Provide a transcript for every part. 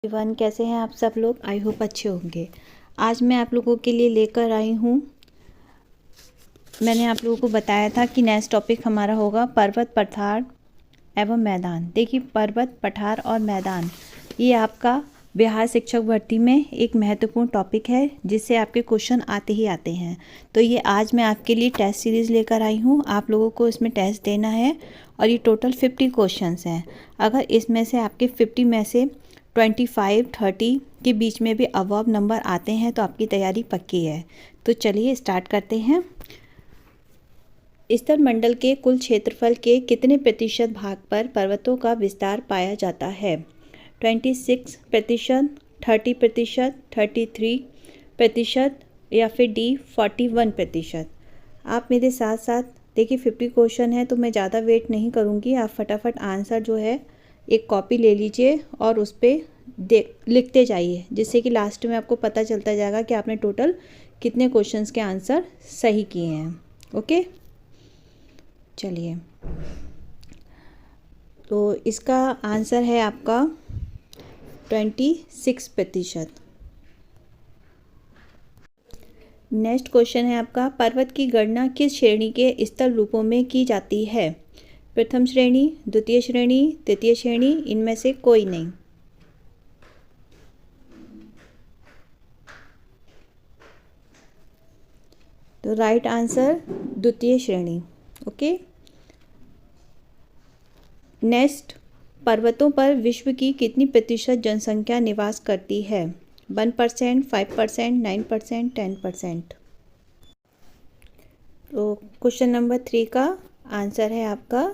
Everyone, कैसे हैं आप सब लोग। आई होप अच्छे होंगे। आज मैं आप लोगों के लिए लेकर आई हूँ, मैंने आप लोगों को बताया था कि नेक्स्ट टॉपिक हमारा होगा पर्वत, पठार एवं मैदान। देखिए, पर्वत, पठार और मैदान ये आपका बिहार शिक्षक भर्ती में एक महत्वपूर्ण टॉपिक है, जिससे आपके क्वेश्चन आते ही आते हैं। तो ये आज मैं आपके लिए टेस्ट सीरीज़ लेकर आई हूँ। आप लोगों को इसमें टेस्ट देना है और ये टोटल 50 क्वेश्चंस हैं। अगर इसमें से आपके 50 में से 25, 30 के बीच में भी अबव नंबर आते हैं तो आपकी तैयारी पक्की है। तो चलिए स्टार्ट करते हैं। स्थल मंडल के कुल क्षेत्रफल के कितने प्रतिशत भाग पर पर्वतों का विस्तार पाया जाता है? 26%, 30%, 33% या फिर डी 41%। आप मेरे साथ साथ देखिए, 50 क्वेश्चन है तो मैं ज़्यादा वेट नहीं करूँगी। आप फटाफट आंसर जो है एक कॉपी ले लीजिए और उस पर लिखते जाइए, जिससे कि लास्ट में आपको पता चलता जाएगा कि आपने टोटल कितने क्वेश्चंस के आंसर सही किए हैं। ओके, चलिए। तो इसका आंसर है आपका 26%। नेक्स्ट क्वेश्चन है आपका, पर्वत की गणना किस श्रेणी के स्थल रूपों में की जाती है? प्रथम श्रेणी, द्वितीय श्रेणी, तृतीय श्रेणी, इनमें से कोई नहीं। तो राइट आंसर द्वितीय श्रेणी। ओके। नेक्स्ट, पर्वतों पर विश्व की कितनी प्रतिशत जनसंख्या निवास करती है? 1%, 5%, 9%, 10%। तो क्वेश्चन नंबर 3 का आंसर है आपका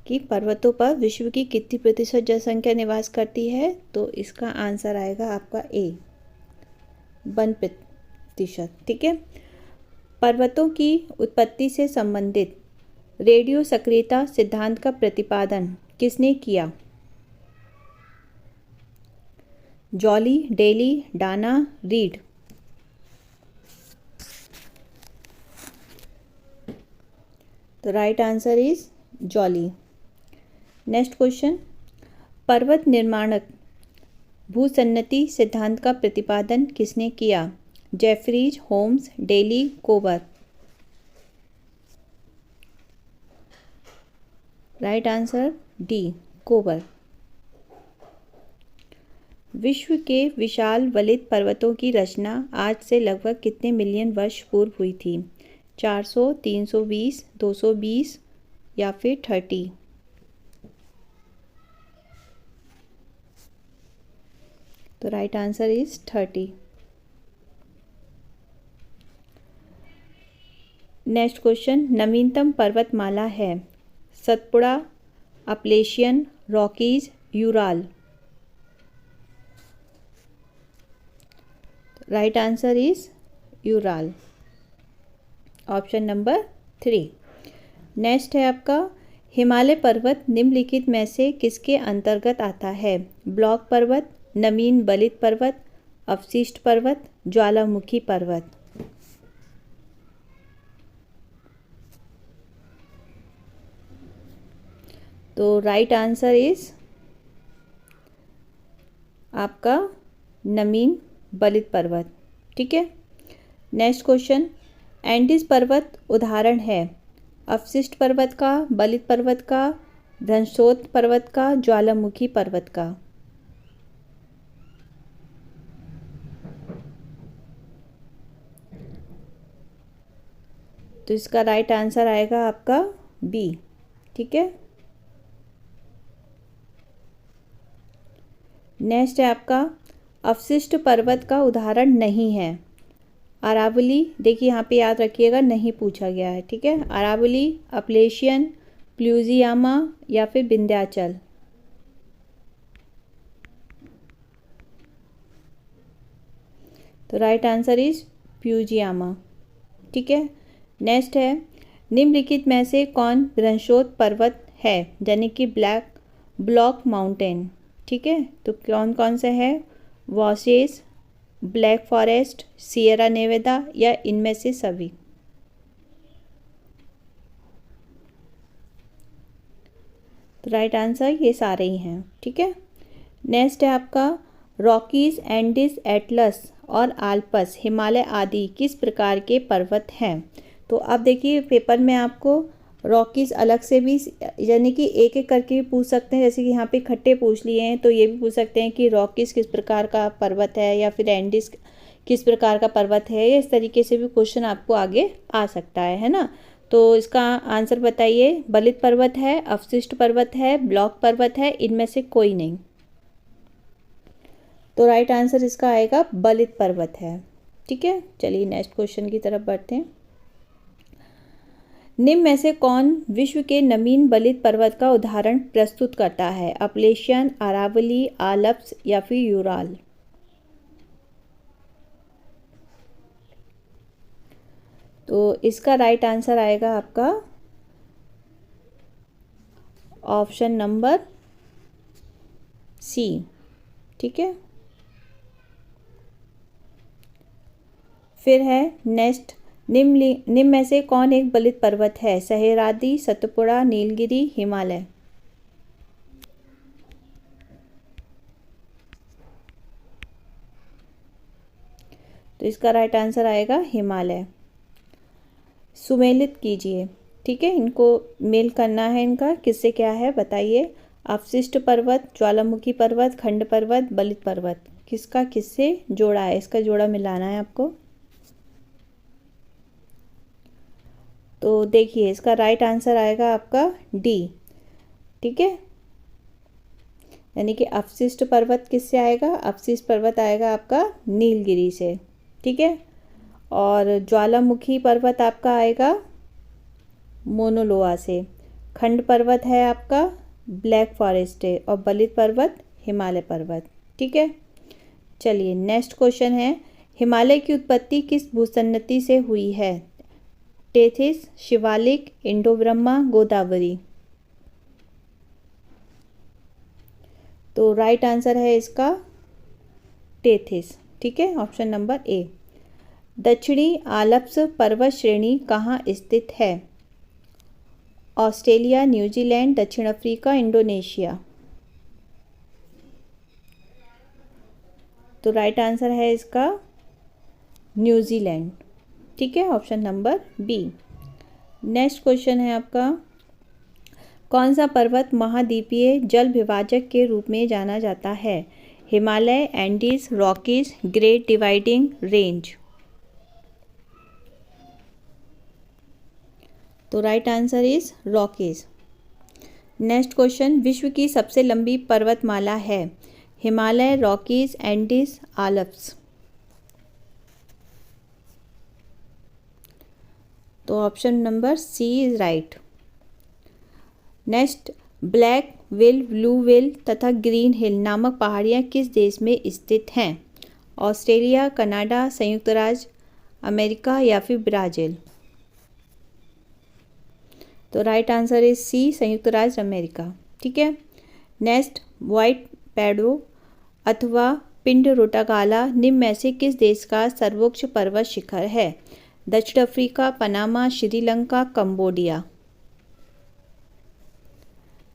कि पर्वतों पर विश्व की कितनी प्रतिशत जनसंख्या निवास करती है। तो इसका आंसर आएगा आपका ए, 1%। ठीक है। पर्वतों की उत्पत्ति से संबंधित रेडियो सक्रियता सिद्धांत का प्रतिपादन किसने किया? Joly, Daly, Dana, Reid. तो right answer is Joly. Next question, पर्वत निर्माणक भूसन्नति सिद्धांत का प्रतिपादन किसने किया? Jeffreys, Holmes, Daly, Kober. Right answer D, Kober. विश्व के विशाल वलित पर्वतों की रचना आज से लगभग कितने मिलियन वर्ष पूर्व हुई थी? 400, 320, 220 या फिर 30। तो right answer is 30। Next question, नवीनतम पर्वतमाला है? Satpura, Appalachian, Rockies, Ural. Right answer is Ural, option number 3। Next है आपका, हिमालय पर्वत निम्नलिखित में से किसके अंतर्गत आता है? ब्लॉक पर्वत, नवीन बलित पर्वत, अवशिष्ट पर्वत, ज्वालामुखी पर्वत। तो राइट आंसर इज आपका नवीन बलित पर्वत। ठीक है। नेक्स्ट क्वेश्चन, एंडीज पर्वत उदाहरण है? अवशिष्ट पर्वत का, बलित पर्वत का, ध्वंसोत पर्वत का, ज्वालामुखी पर्वत का। तो इसका राइट आंसर आएगा आपका बी। ठीक है। नेक्स्ट है आपका, अवशिष्ट पर्वत का उदाहरण नहीं है? अरावली, देखिए यहाँ पे याद रखिएगा, नहीं पूछा गया है। ठीक है। अरावली, अपलेशियन, प्लूजियामा या फिर विंध्याचल। तो राइट आंसर इज प्यूजियामा। ठीक है। नेक्स्ट है, निम्नलिखित में से कौन ध्वंसोत पर्वत है? यानी कि ब्लॉक माउंटेन। ठीक है। तो कौन कौन से है? वॉसेस, ब्लैक फॉरेस्ट, सियरा नेवेदा या इनमें से सभी। तो राइट आंसर ये सारे ही हैं। ठीक है। नेक्स्ट है आपका, रॉकीज, एंडीज, एटलस और आल्पस, हिमालय आदि किस प्रकार के पर्वत हैं? तो अब देखिए पेपर में आपको रॉकीज अलग से भी यानी कि एक एक करके भी पूछ सकते हैं, जैसे कि यहाँ पे इकट्ठे पूछ लिए हैं तो ये भी पूछ सकते हैं कि रॉकीज किस प्रकार का पर्वत है या फिर एंडीज किस प्रकार का पर्वत है, या इस तरीके से भी क्वेश्चन आपको आगे आ सकता है ना। तो इसका आंसर बताइए। बलित पर्वत है, अवशिष्ट पर्वत है, ब्लॉक पर्वत है, इनमें से कोई नहीं। तो राइट आंसर इसका आएगा बलित पर्वत है। ठीक है, चलिए नेक्स्ट क्वेश्चन की तरफ बढ़ते हैं। निम्न में से कौन विश्व के नवीन बलित पर्वत का उदाहरण प्रस्तुत करता है? अपलेशियन, अरावली, आल्प्स या फिर यूराल? तो इसका राइट आंसर आएगा आपका ऑप्शन नंबर सी। ठीक है, फिर है नेक्स्ट, निम्न में से कौन एक बलित पर्वत है? सह्याद्री, सतपुड़ा, नीलगिरी, हिमालय? तो इसका राइट आंसर आएगा हिमालय। सुमेलित कीजिए। ठीक है, इनको मेल करना है, इनका किससे क्या है बताइए। अवशिष्ट पर्वत, ज्वालामुखी पर्वत, खंड पर्वत, बलित पर्वत, किसका किससे जोड़ा है, इसका जोड़ा मिलाना है आपको। तो देखिए इसका राइट आंसर आएगा आपका डी। ठीक है, यानी कि अवशिष्ट पर्वत किससे आएगा? अवशिष्ट पर्वत आएगा आपका नीलगिरी से। ठीक है, और ज्वालामुखी पर्वत आपका आएगा मोनोलोआ से। खंड पर्वत है आपका ब्लैक फॉरेस्ट है, और बलित पर्वत हिमालय पर्वत। ठीक है, चलिए नेक्स्ट क्वेश्चन है, हिमालय की उत्पत्ति किस भूसन्नति से हुई है? Tethys, Shivalik, Indo Brahma, Godavari? तो राइट आंसर है इसका टेथिस। ठीक है, ऑप्शन नंबर ए। दक्षिणी आल्प्स पर्वत श्रेणी कहाँ स्थित है? ऑस्ट्रेलिया, न्यूजीलैंड, दक्षिण अफ्रीका, इंडोनेशिया? तो राइट आंसर है इसका न्यूजीलैंड। ठीक है, option number B. Next question है आपका, कौन सा पर्वत महाद्वीपीय जल विभाजक के रूप में जाना जाता है? Himalaya, Andes, Rockies, great dividing range? तो right answer is Rockies. Next question, विश्व की सबसे लंबी पर्वतमाला है? Himalaya, Rockies, Andes, Alps? तो option number C is right. Next, black hill, blue hill तथा ग्रीन हिल नामक पहाड़ियाँ किस देश में स्थित हैं? ऑस्ट्रेलिया, कनाडा, संयुक्त राज्य अमेरिका या फिर ब्राज़ील? तो राइट आंसर इज सी, संयुक्त राज्य अमेरिका। ठीक है, नेक्स्ट, व्हाइट पैडो अथवा पिंड रोटागाला निम्न में से किस देश का सर्वोच्च पर्वत शिखर है? दक्षिण अफ्रीका, पनामा, श्रीलंका, कंबोडिया?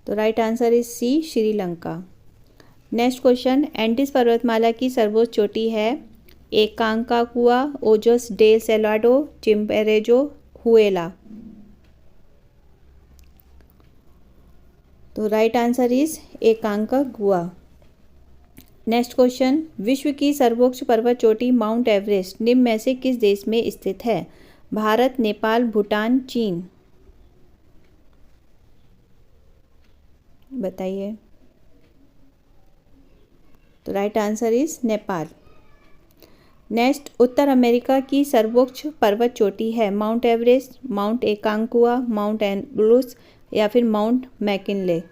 तो right answer is C, Sri Lanka. Next question, Andes पर्वतमाला की सर्वोच्च चोटी है? Aconcagua, Ojos del Salado, Chimborazo, Huila? तो right answer is Aconcagua. Next question, विश्व की सर्वोच्च पर्वत चोटी माउंट एवरेस्ट निम्न में से किस देश में स्थित है? भारत, नेपाल, भूटान, चीन? बताइए। तो right answer is Nepal. Next, उत्तर अमेरिका की सर्वोच्च पर्वत चोटी है? Mount Everest, mount Aconcagua, mount Elbrus या फिर माउंट मैकिनले?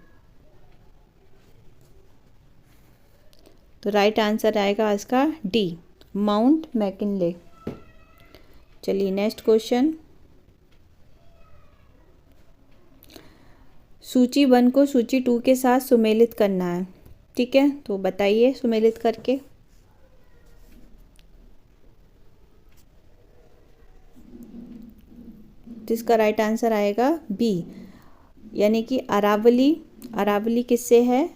तो राइट आंसर आएगा इसका डी, माउंट मैकिनले। चलिए नेक्स्ट क्वेश्चन, सूची 1 को सूची 2 के साथ सुमेलित करना है। ठीक है, तो बताइए सुमेलित करके। तो इसका राइट आंसर आएगा बी, यानी कि अरावली। अरावली किससे है?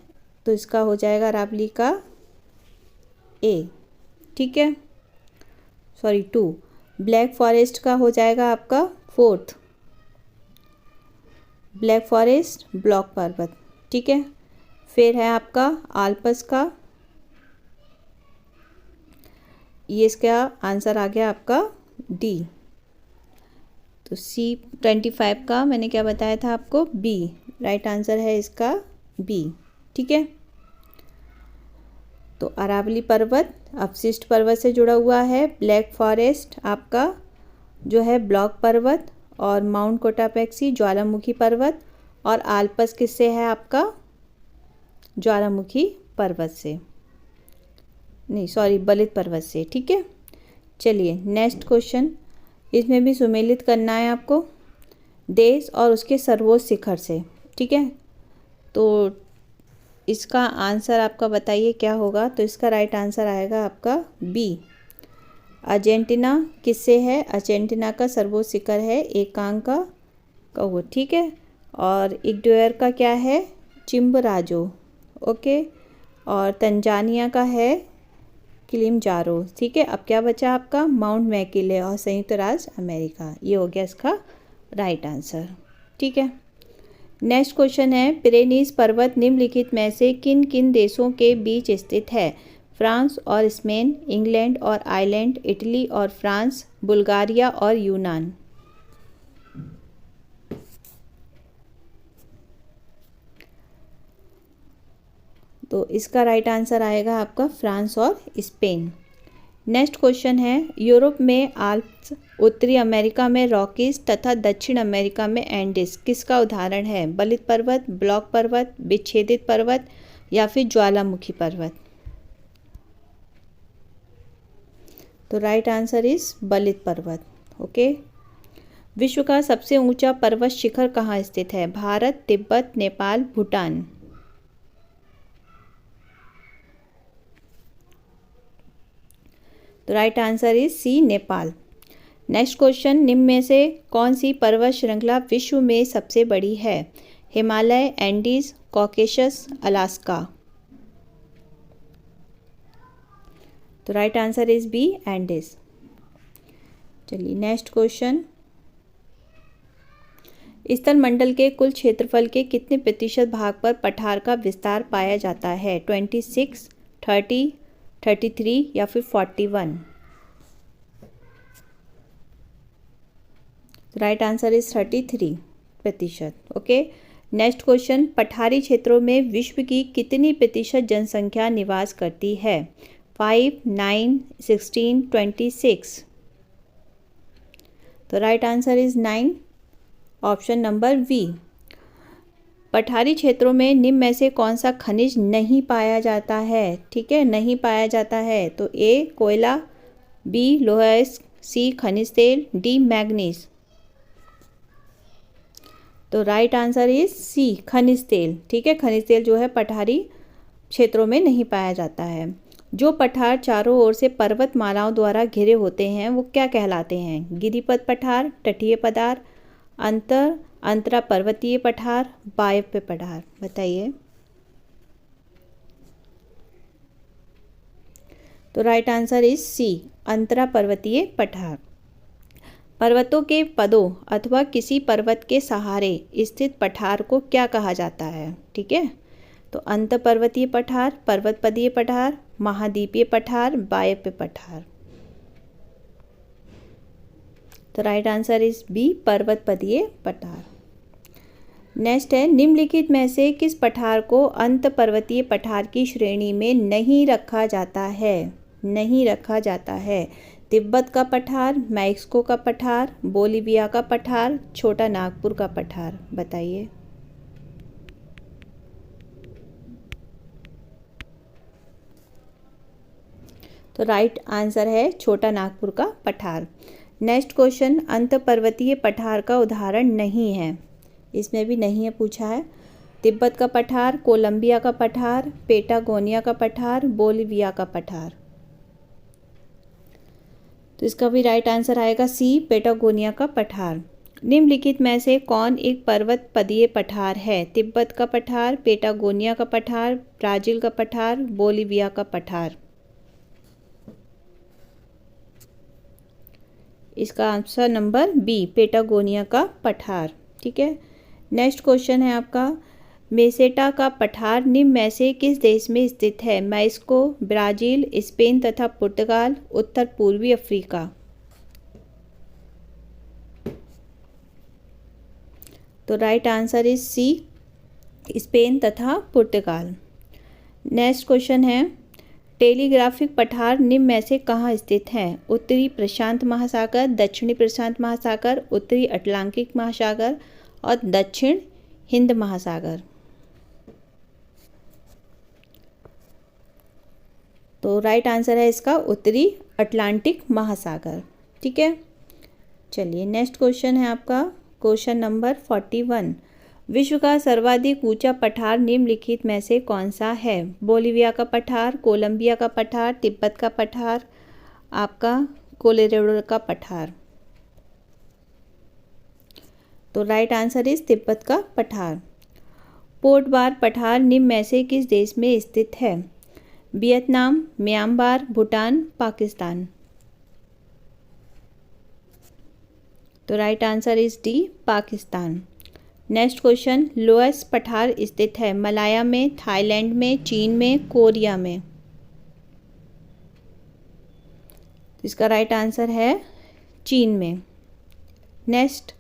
तो इसका हो जाएगा अरावली का ए, ठीक है, सॉरी 2। ब्लैक फॉरेस्ट का हो जाएगा आपका 4th, ब्लैक फॉरेस्ट ब्लॉक पर्वत, ठीक है। फिर है आपका आल्प्स का, ये इसका आंसर आ गया आपका डी। तो C25 का मैंने क्या बताया था आपको, बी, राइट आंसर है इसका बी, ठीक है। तो अरावली पर्वत अपशिष्ट पर्वत से जुड़ा हुआ है, ब्लैक फॉरेस्ट आपका जो है ब्लॉक पर्वत, और माउंट कोटापेक्सी ज्वालामुखी पर्वत, और आल्प्स किससे है आपका, ज्वालामुखी पर्वत से, नहीं सॉरी बलित पर्वत से, ठीक है। चलिए नेक्स्ट क्वेश्चन, इसमें भी सुमेलित करना है आपको, देश और उसके सर्वोच्च शिखर से, ठीक है। तो इसका आंसर आपका बताइए क्या होगा। तो इसका राइट आंसर आएगा आपका बी, अर्जेंटीना किससे है, अर्जेंटीना का सर्वोच्च शिखर है एकांका कहो, ठीक है। और इक्वाडोर का क्या है, चिम्बराजो, ओके। और तंजानिया का है किलिमंजारो, ठीक है। अब क्या बचा आपका, माउंट मैकिले और संयुक्त राज्य अमेरिका, ये हो गया इसका राइट आंसर, ठीक है। नेक्स्ट क्वेश्चन है, पिरेनीज पर्वत निम्नलिखित में से किन किन देशों के बीच स्थित है, फ्रांस और स्पेन, इंग्लैंड और आयरलैंड, इटली और फ्रांस, बुल्गारिया और यूनान। तो इसका राइट आंसर आएगा आपका फ्रांस और स्पेन। नेक्स्ट क्वेश्चन है, यूरोप में आल्प्स, उत्तरी अमेरिका में रॉकीज तथा दक्षिण अमेरिका में एंडीज किसका उदाहरण है, बलित पर्वत, ब्लॉक पर्वत, विच्छेदित पर्वत या फिर ज्वालामुखी पर्वत। तो राइट आंसर इज बलित पर्वत, ओके। विश्व का सबसे ऊंचा पर्वत शिखर कहाँ स्थित है, भारत, तिब्बत, नेपाल, भूटान। तो right answer is C, Nepal. Next question, निम्न में से कौन सी पर्वत श्रृंखला विश्व में सबसे बड़ी है, हिमालय, एंडीज, कॉकेशस, अलास्का। तो right answer is B, Andes. चलिए नेक्स्ट क्वेश्चन, स्थल मंडल के कुल क्षेत्रफल के कितने प्रतिशत भाग पर पठार का विस्तार पाया जाता है, 26, 30, 33 या फिर 41। Right answer is 33%, okay. Next question, पठारी क्षेत्रों में विश्व की कितनी प्रतिशत जनसंख्या निवास करती है, 5, 9, 16, 26। तो right answer is 9, option number B. पठारी क्षेत्रों में निम्न में से कौन सा खनिज नहीं पाया जाता है, ठीक है, नहीं पाया जाता है। तो ए कोयला, बी लोहा, सी खनिज तेल, डी मैग्नीज। तो राइट आंसर इज सी, खनिज तेल, ठीक है। खनिज तेल जो है पठारी क्षेत्रों में नहीं पाया जाता है। जो पठार चारों ओर से पर्वतमालाओं द्वारा घिरे होते हैं वो क्या कहलाते हैं, गिरिपथ पठार, तटीय पठार, अंतरा पर्वतीय पठार, वायव्य पठार। बताइए। तो राइट आंसर इज सी, अंतरा पर्वतीय पठार। पर्वतों के पदों अथवा किसी पर्वत के सहारे स्थित पठार को क्या कहा जाता है, ठीक है। तो अंत पर्वतीय पठार, पर्वतपदीय पठार, महाद्वीपीय पठार, वायव्य पठार। तो राइट आंसर इज बी, पर्वतपदीय पठार। नेक्स्ट है, निम्नलिखित में से किस पठार को अंत पर्वतीय पठार की श्रेणी में नहीं रखा जाता है, नहीं रखा जाता है, तिब्बत का पठार, मैक्सिको का पठार, बोलिविया का पठार, छोटा नागपुर का पठार। बताइए। तो राइट आंसर है छोटा नागपुर का पठार। नेक्स्ट क्वेश्चन, अंत पर्वतीय पठार का उदाहरण नहीं है, इसमें भी नहीं है पूछा है, तिब्बत का पठार, कोलंबिया का पठार, पेटागोनिया का पठार, बोलिविया का पठार। तो इसका भी राइट आंसर आएगा सी, पेटागोनिया का पठार। निम्नलिखित में से कौन एक पर्वत पदीय पठार है, तिब्बत का पठार, पेटागोनिया का पठार, ब्राजील का पठार, बोलिविया का पठार। इसका आंसर नंबर बी, पेटागोनिया का पठार। ठीक है, नेक्स्ट क्वेश्चन है आपका, मेसेटा का पठार निम्न में से किस देश में स्थित है? मैक्सिको, ब्राज़ील, स्पेन तथा पुर्तगाल, उत्तर पूर्वी अफ्रीका। तो right answer is C, Spain तथा पुर्तगाल। नेक्स्ट क्वेश्चन है, टेलीग्राफिक पठार निम्न में से कहाँ स्थित हैं? उत्तरी प्रशांत महासागर, दक्षिणी प्रशांत महासागर, उत्तरी अटलांटिक महासागर और दक्षिण हिंद महासागर। तो राइट आंसर है इसका उत्तरी अटलांटिक महासागर। ठीक है, चलिए नेक्स्ट क्वेश्चन है आपका क्वेश्चन नंबर 41। विश्व का सर्वाधिक ऊंचा पठार निम्नलिखित में से कौन सा है? बोलिविया का पठार, कोलंबिया का पठार, तिब्बत का पठार, आपका कोलोराडो का पठार। तो राइट आंसर इज तिब्बत का पठार। पोर्ट बार पठार निम्न में से किस देश में स्थित है? Vietnam, Myanmar, Bhutan, Pakistan. तो right answer is D, Pakistan. Next question, loess पठार स्थित है? मलाया में, थाईलैंड में, चीन में, कोरिया में। इसका राइट आंसर है चीन में। नेक्स्ट,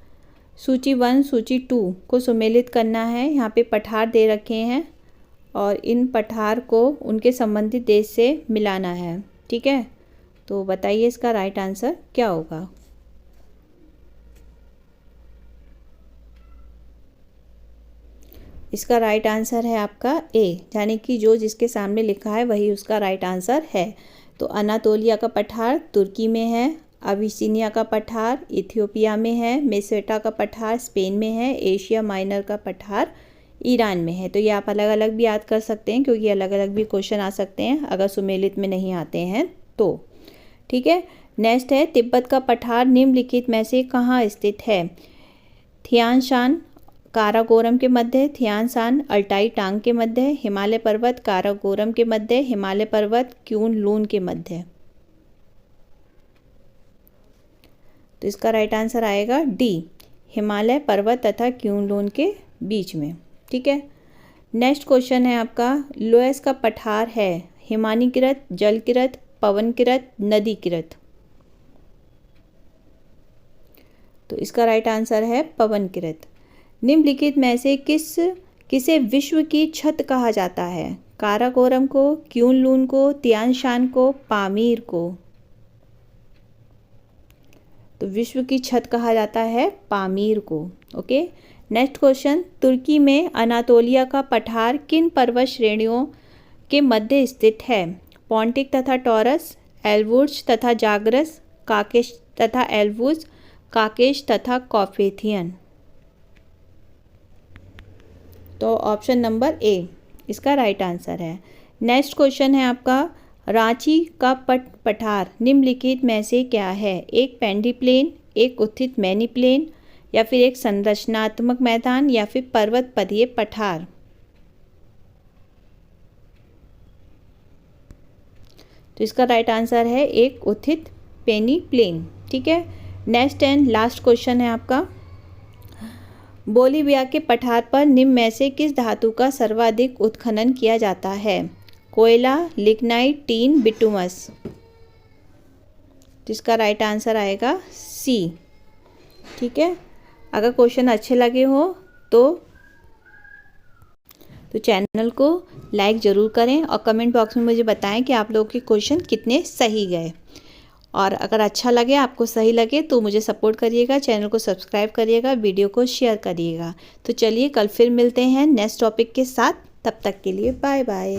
सूची 1 सूची 2 को सुमेलित करना है। यहाँ पे पठार दे रखे हैं और इन पठार को उनके संबंधित देश से मिलाना है। ठीक है, तो बताइए इसका राइट आंसर क्या होगा? इसका राइट आंसर है आपका ए, यानी कि जो जिसके सामने लिखा है वही उसका राइट आंसर है। तो अनातोलिया का पठार तुर्की में है, अबिसिनिया का पठार इथियोपिया में है, मेसेटा का पठार स्पेन में है, एशिया माइनर का पठार ईरान में है। तो ये आप अलग अलग भी याद कर सकते हैं, क्योंकि अलग अलग भी क्वेश्चन आ सकते हैं अगर सुमेलित में नहीं आते हैं तो। ठीक है, नेक्स्ट है, तिब्बत का पठार निम्नलिखित में से कहाँ स्थित है? थियानशान काराकोरम के मध्य, थियानशान अल्टाई टांग के मध्य, हिमालय पर्वत काराकोरम के मध्य, हिमालय पर्वत क्यून लून के मध्य। तो इसका राइट आंसर आएगा डी, हिमालय पर्वत तथा क्यून लून के बीच में। ठीक है, नेक्स्ट क्वेश्चन है आपका, लोएस का पठार है हिमानीकृत, जलकृत, पवनकृत, नदीकृत। तो इसका राइट आंसर है पवनकृत। निम्नलिखित में से किसे विश्व की छत कहा जाता है? काराकोरम को, क्यून लून को, तियानशान को, पामीर को। तो विश्व की छत कहा जाता है पामीर को। ओके, नेक्स्ट क्वेश्चन, तुर्की में अनातोलिया का पठार किन पर्वत श्रेणियों के मध्य स्थित है? पॉन्टिक तथा टॉरस, एल्बुर्ज तथा जाग्रस, काकेश तथा एल्बुर्ज, काकेश तथा कॉकेथियन। तो ऑप्शन नंबर ए इसका राइट आंसर है। नेक्स्ट क्वेश्चन है आपका, रांची का पठार निम्नलिखित में से क्या है? एक पेंडी प्लेन, एक उत्थित मैनी प्लेन, या फिर एक संरचनात्मक मैदान, या फिर पर्वत पदीय पठार। तो इसका राइट आंसर है एक उत्थित पेनी प्लेन। ठीक है, नेक्स्ट एंड लास्ट क्वेश्चन है आपका, बोलिविया के पठार पर निम्न में से किस धातु का सर्वाधिक उत्खनन किया जाता है? कोयला, लिग्नाइट, टीन, बिटुमस। जिसका राइट आंसर आएगा सी। ठीक है, अगर क्वेश्चन अच्छे लगे हो तो चैनल को लाइक ज़रूर करें और कमेंट बॉक्स में मुझे बताएं कि आप लोगों के क्वेश्चन कितने सही गए। और अगर अच्छा लगे, आपको सही लगे, तो मुझे सपोर्ट करिएगा, चैनल को सब्सक्राइब करिएगा, वीडियो को शेयर करिएगा। तो चलिए कल फिर मिलते हैं नेक्स्ट टॉपिक के साथ। तब तक के लिए बाय बाय।